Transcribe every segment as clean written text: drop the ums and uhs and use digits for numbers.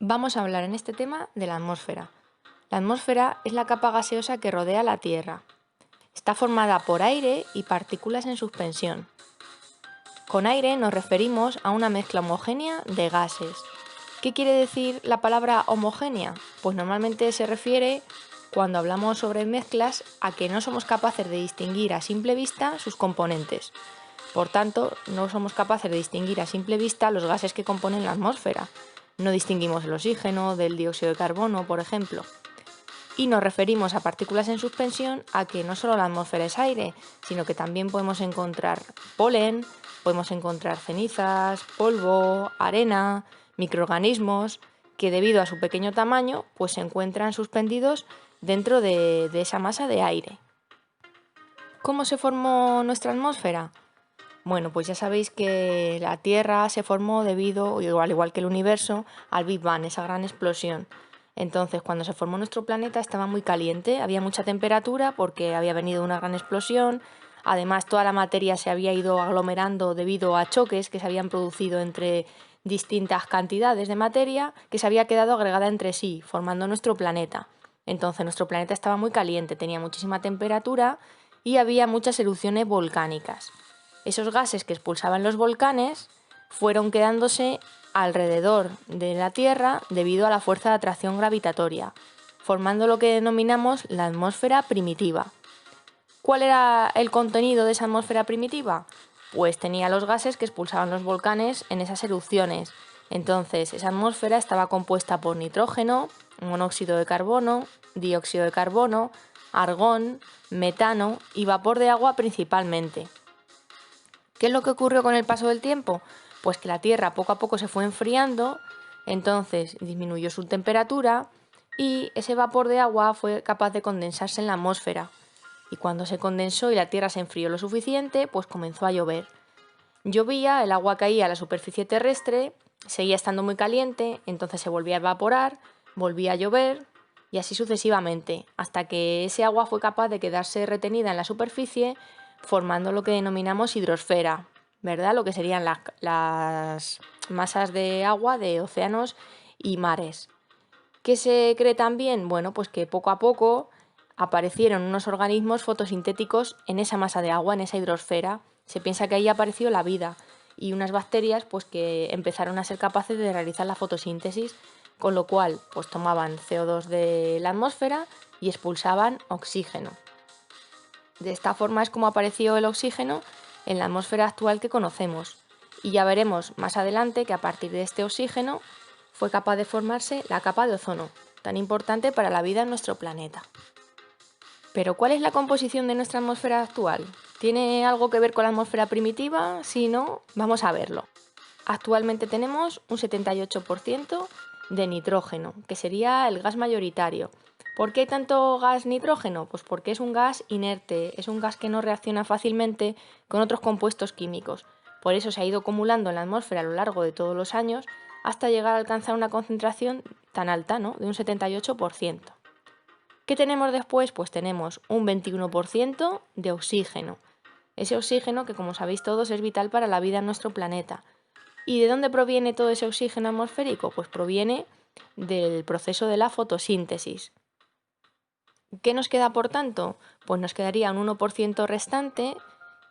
Vamos a hablar en este tema de la atmósfera. La atmósfera es la capa gaseosa que rodea la Tierra. Está formada por aire y partículas en suspensión. Con aire nos referimos a una mezcla homogénea de gases. ¿Qué quiere decir la palabra homogénea? Pues normalmente se refiere, cuando hablamos sobre mezclas, a que no somos capaces de distinguir a simple vista sus componentes. Por tanto, no somos capaces de distinguir a simple vista los gases que componen la atmósfera. No distinguimos el oxígeno del dióxido de carbono, por ejemplo. Y nos referimos a partículas en suspensión a que no solo la atmósfera es aire, sino que también podemos encontrar polen, podemos encontrar cenizas, polvo, arena, microorganismos que debido a su pequeño tamaño pues se encuentran suspendidos dentro de esa masa de aire. ¿Cómo se formó nuestra atmósfera? Bueno, pues ya sabéis que la Tierra se formó debido, al igual que el universo, al Big Bang, esa gran explosión. Entonces, cuando se formó nuestro planeta estaba muy caliente, había mucha temperatura porque había venido una gran explosión. Además, toda la materia se había ido aglomerando debido a choques que se habían producido entre distintas cantidades de materia que se había quedado agregada entre sí, formando nuestro planeta. Entonces, nuestro planeta estaba muy caliente, tenía muchísima temperatura y había muchas erupciones volcánicas. Esos gases que expulsaban los volcanes fueron quedándose alrededor de la Tierra debido a la fuerza de atracción gravitatoria, formando lo que denominamos la atmósfera primitiva. ¿Cuál era el contenido de esa atmósfera primitiva? Pues tenía los gases que expulsaban los volcanes en esas erupciones. Entonces, esa atmósfera estaba compuesta por nitrógeno, monóxido de carbono, dióxido de carbono, argón, metano y vapor de agua principalmente. ¿Qué es lo que ocurrió con el paso del tiempo? Pues que la Tierra poco a poco se fue enfriando, entonces disminuyó su temperatura y ese vapor de agua fue capaz de condensarse en la atmósfera. Y cuando se condensó y la Tierra se enfrió lo suficiente, pues comenzó a llover. Llovía, el agua caía a la superficie terrestre, seguía estando muy caliente, entonces se volvía a evaporar, volvía a llover y así sucesivamente, hasta que ese agua fue capaz de quedarse retenida en la superficie formando lo que denominamos hidrosfera, ¿verdad? Lo que serían las masas de agua de océanos y mares. ¿Qué se cree también? Bueno, pues que poco a poco aparecieron unos organismos fotosintéticos en esa masa de agua, en esa hidrosfera. Se piensa que ahí apareció la vida y unas bacterias pues que empezaron a ser capaces de realizar la fotosíntesis, con lo cual pues tomaban CO2 de la atmósfera y expulsaban oxígeno. De esta forma es como apareció el oxígeno en la atmósfera actual que conocemos. Y ya veremos más adelante que a partir de este oxígeno fue capaz de formarse la capa de ozono, tan importante para la vida en nuestro planeta. Pero ¿cuál es la composición de nuestra atmósfera actual? ¿Tiene algo que ver con la atmósfera primitiva? Si no, vamos a verlo. Actualmente tenemos un 78% de nitrógeno, que sería el gas mayoritario. ¿Por qué hay tanto gas nitrógeno? Pues porque es un gas inerte, es un gas que no reacciona fácilmente con otros compuestos químicos. Por eso se ha ido acumulando en la atmósfera a lo largo de todos los años hasta llegar a alcanzar una concentración tan alta, ¿no? De un 78%. ¿Qué tenemos después? Pues tenemos un 21% de oxígeno. Ese oxígeno que, como sabéis todos, es vital para la vida en nuestro planeta. ¿Y de dónde proviene todo ese oxígeno atmosférico? Pues proviene del proceso de la fotosíntesis. ¿Qué nos queda, por tanto? Pues nos quedaría un 1% restante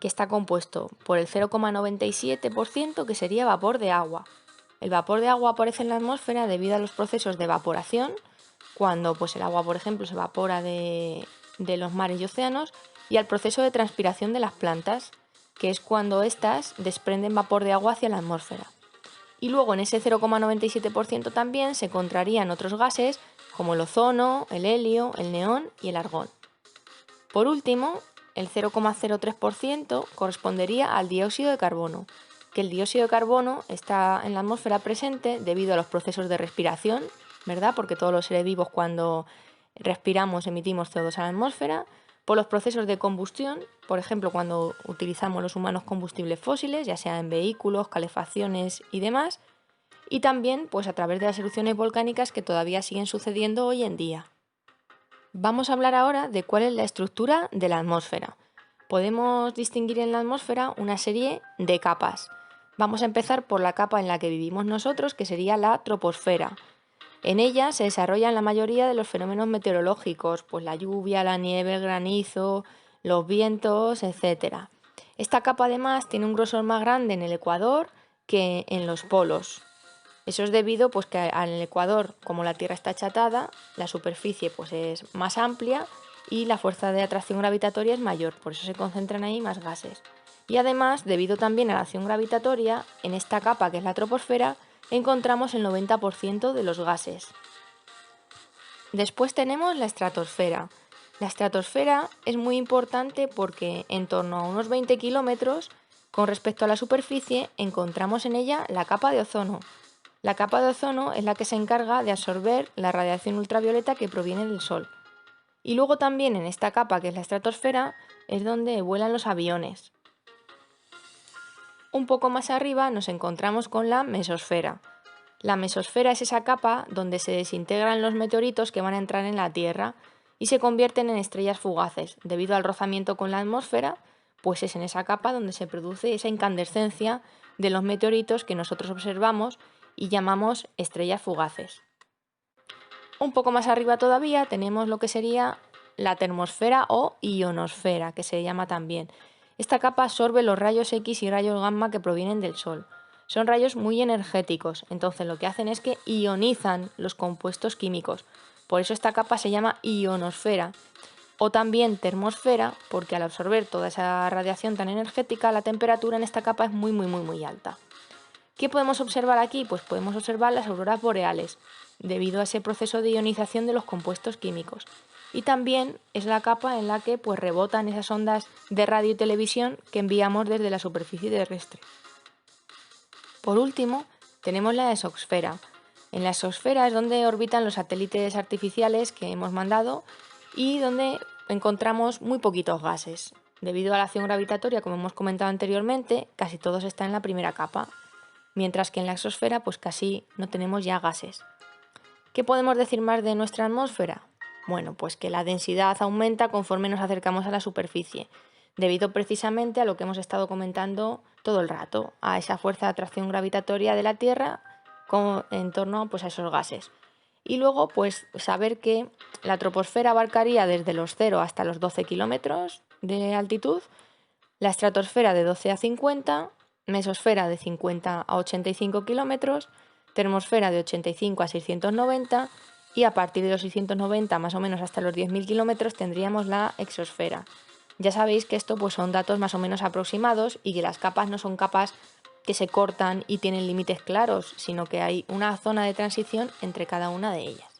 que está compuesto por el 0,97% que sería vapor de agua. El vapor de agua aparece en la atmósfera debido a los procesos de evaporación, cuando pues, el agua, por ejemplo, se evapora de los mares y océanos, y al proceso de transpiración de las plantas, que es cuando éstas desprenden vapor de agua hacia la atmósfera. Y luego en ese 0,97% también se encontrarían otros gases como el ozono, el helio, el neón y el argón. Por último, el 0,03% correspondería al dióxido de carbono, que el dióxido de carbono está en la atmósfera presente debido a los procesos de respiración, ¿verdad? Porque todos los seres vivos cuando respiramos emitimos CO2 a la atmósfera, por los procesos de combustión, por ejemplo, cuando utilizamos los humanos combustibles fósiles, ya sea en vehículos, calefacciones y demás, y también pues, a través de las erupciones volcánicas que todavía siguen sucediendo hoy en día. Vamos a hablar ahora de cuál es la estructura de la atmósfera. Podemos distinguir en la atmósfera una serie de capas. Vamos a empezar por la capa en la que vivimos nosotros, que sería la troposfera. En ella se desarrollan la mayoría de los fenómenos meteorológicos, pues la lluvia, la nieve, el granizo, los vientos, etc. Esta capa además tiene un grosor más grande en el ecuador que en los polos. Eso es debido pues que en el ecuador, como la Tierra está achatada, la superficie pues es más amplia y la fuerza de atracción gravitatoria es mayor, por eso se concentran ahí más gases. Y además, debido también a la acción gravitatoria, en esta capa que es la troposfera, encontramos el 90% de los gases. Después tenemos la estratosfera. La estratosfera es muy importante porque en torno a unos 20 kilómetros, con respecto a la superficie, encontramos en ella la capa de ozono. La capa de ozono es la que se encarga de absorber la radiación ultravioleta que proviene del Sol. Y luego también en esta capa, que es la estratosfera, es donde vuelan los aviones. Un poco más arriba nos encontramos con la mesosfera. La mesosfera es esa capa donde se desintegran los meteoritos que van a entrar en la Tierra y se convierten en estrellas fugaces. Debido al rozamiento con la atmósfera, pues es en esa capa donde se produce esa incandescencia de los meteoritos que nosotros observamos y llamamos estrellas fugaces. Un poco más arriba todavía tenemos lo que sería la termosfera o ionosfera, que se llama también. Esta capa absorbe los rayos X y rayos gamma que provienen del Sol. Son rayos muy energéticos, entonces lo que hacen es que ionizan los compuestos químicos. Por eso esta capa se llama ionosfera o también termosfera, porque al absorber toda esa radiación tan energética, la temperatura en esta capa es muy alta. ¿Qué podemos observar aquí? Pues podemos observar las auroras boreales, debido a ese proceso de ionización de los compuestos químicos. Y también es la capa en la que pues, rebotan esas ondas de radio y televisión que enviamos desde la superficie terrestre. Por último, tenemos la exosfera. En la exosfera es donde orbitan los satélites artificiales que hemos mandado y donde encontramos muy poquitos gases. Debido a la acción gravitatoria, como hemos comentado anteriormente, casi todos están en la primera capa, mientras que en la exosfera pues casi no tenemos ya gases. ¿Qué podemos decir más de nuestra atmósfera? Bueno, pues que la densidad aumenta conforme nos acercamos a la superficie, debido precisamente a lo que hemos estado comentando todo el rato, a esa fuerza de atracción gravitatoria de la Tierra en torno pues, a esos gases. Y luego, pues saber que la troposfera abarcaría desde los 0 hasta los 12 kilómetros de altitud, la estratosfera de 12 a 50, mesosfera de 50 a 85 kilómetros, termosfera de 85 a 690 y a partir de los 690 más o menos hasta los 10.000 kilómetros tendríamos la exosfera. Ya sabéis que esto pues, son datos más o menos aproximados y que las capas no son capas que se cortan y tienen límites claros, sino que hay una zona de transición entre cada una de ellas.